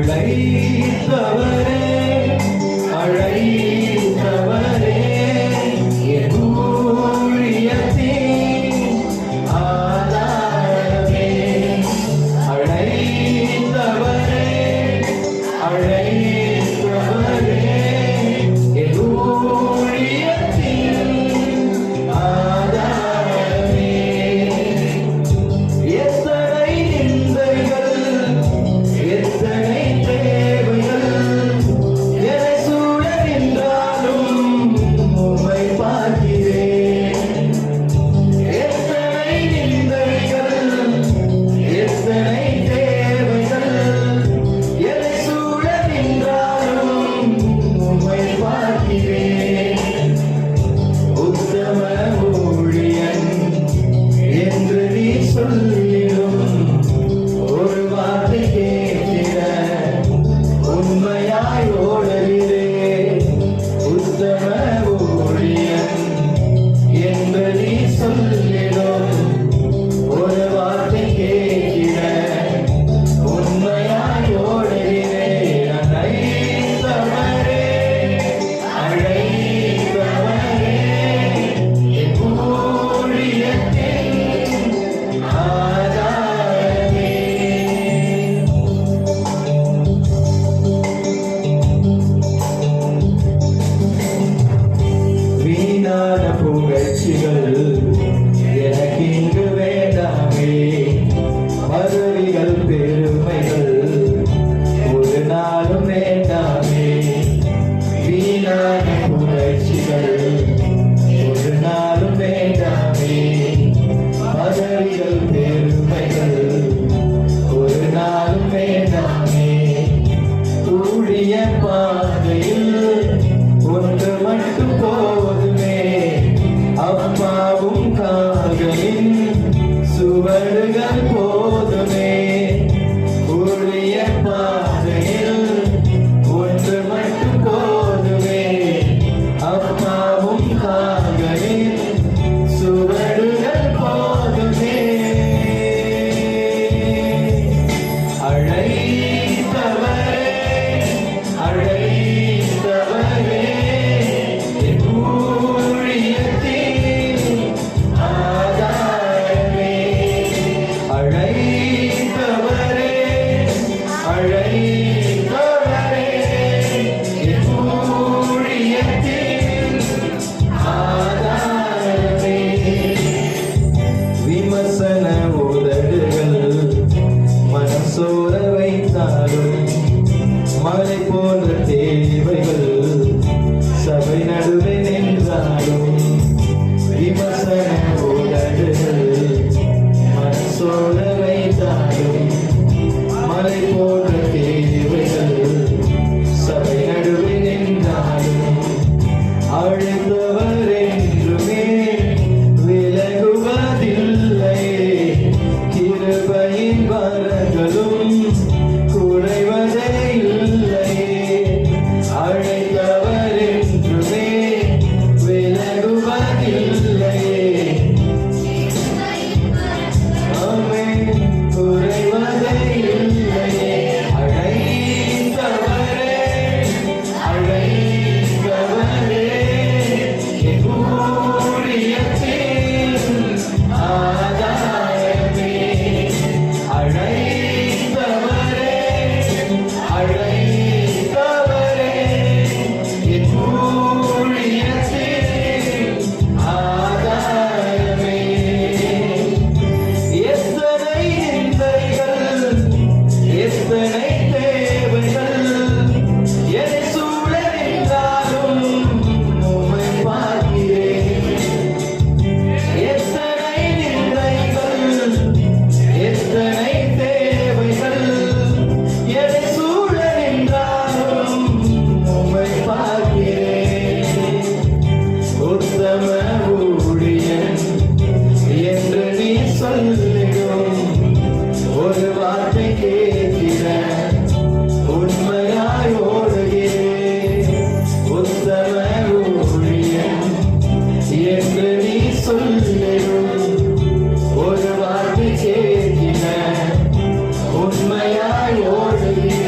அழைத்தவரே அழைத்தவரே என் ஊழியத்தின் ஆதாரமே அழைத்தவரே அழைத்தவரே என் ஊழியத்தின் ஆதாரமே எத்தனை நிந்தைகள் எத்தனை தேவைகள் என்னை சூழ நின்றாலும் உம்மை பார்க்கிறேன் எத்தனை நிந்தைகள் எத்தனை தேவைகள் என்னை சூழ நின்றாலும் உம்மை பார்க்கிறேன் உத்தம ஊழியன் என்று நீ சொல்லிடும் ஒரு வார்த்தை கேட்கிற உண்மையாய் ஓடுகிறேன் உத்தம ஊழியன் என்று நீ சொல்லிடும் ஒரு வார்த்தை கேட்கிற உண்மையாய் ஓடுகிறேன் அழைத்தவரே அழைத்தவரே என் ஊழியத்தின் ஆதாரமே வீணான புகழ்ச்சிகள் எனக்கு இங்கு வேண்டாமே பதவிகள் பெருமைகள் ஒரு நாளும் வேண்டாமே வீணான புகழ்ச்சிகள் ஒரு நாளும் வேண்டாமே பதவிகள் பெருமைகள் ஒரு நாளும் வேண்டாமே ஊழிய பாதையில் ஒன்று மட்டும் போதுமே அப்பாவும் காதலின் சுவடுகள் போதுமே ஊழிய பாதையில் ஒன்று மட்டும் போதுமே அப்பாவும் காதலின் சுவடுகள் போதுமே அழைத்தவரே அழைத்தவரே என் ஊழியத்தின் ஆதாரமே அழைத்தவரே அழைத்தவரே என் ஊழியத்தின் ஆதாரமே விமர்சன உதடுகள் மனசோர வைத்தாலும் மலை போன்ற தேவைகள் சபை நடுவே நின்றாலும் விமர்சன உதடுகள் மனசோர வைத்தாலும் மலை போன்ற தேவைகள் சபை நடுவே நின்றாலும் அழைத்தவர் என்றுமே விலகுவதில்லை கிருபையின் வரங்களும் குறைவதே இல்லை அழைத்தவர் என்றுமே விலகுவதில்லை ஆமென் குறைவதே இல்லை அழைத்தவரே அழைத்தவரே என் ஊழியத்தின் ஆதாரமே அழைத்தவரே அழைத்தவரே என் ஊழியத்தின் ஆதாரமே எத்தனை நிந்தைகள் எத்தனை தேவைகள் என்னை சூழ நின்றாலும் உம்மை பார்க்கிறேன் எத்தனை நிந்தைகள் எத்தனை தேவைகள் என்னை சூழ நின்றாலும் உம்மை பார்க்கிறேன் உத்தம ஊழியன் என்று நீ சொல்லிடும் ஒரு வார்த்தை கேட்கிற உண்மையாய் ஓடுகிறேன் உத்தம ஊழியன் என்று நீ சொல்லிடும் ஒரு வார்த்தை கேட்கிற உண்மையாய் ஓடுகிறேன்